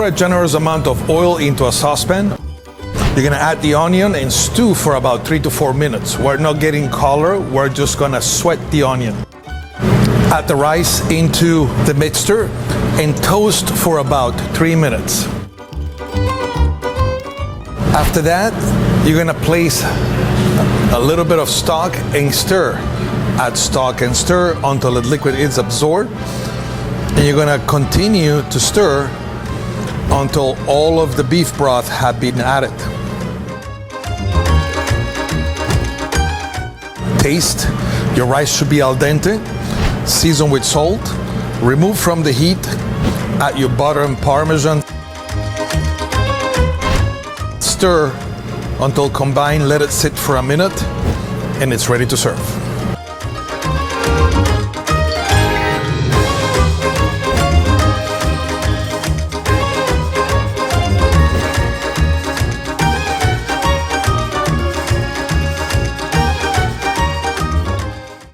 a generous amount of oil into a saucepan. You're gonna add the onion and stew for about 3 to 4 minutes. We're not getting color, we're just gonna sweat the onion. Add the rice into the mixture and toast for about 3 minutes. After that, you're gonna place a little bit of stock and stir. Add stock and stir until the liquid is absorbed. And you're gonna continue to stir until all of the beef broth have been added. Taste. Your rice should be al dente. Season with salt. Remove from the heat. Add your butter and Parmesan. Stir until combined. Let it sit for a minute, and it's ready to serve.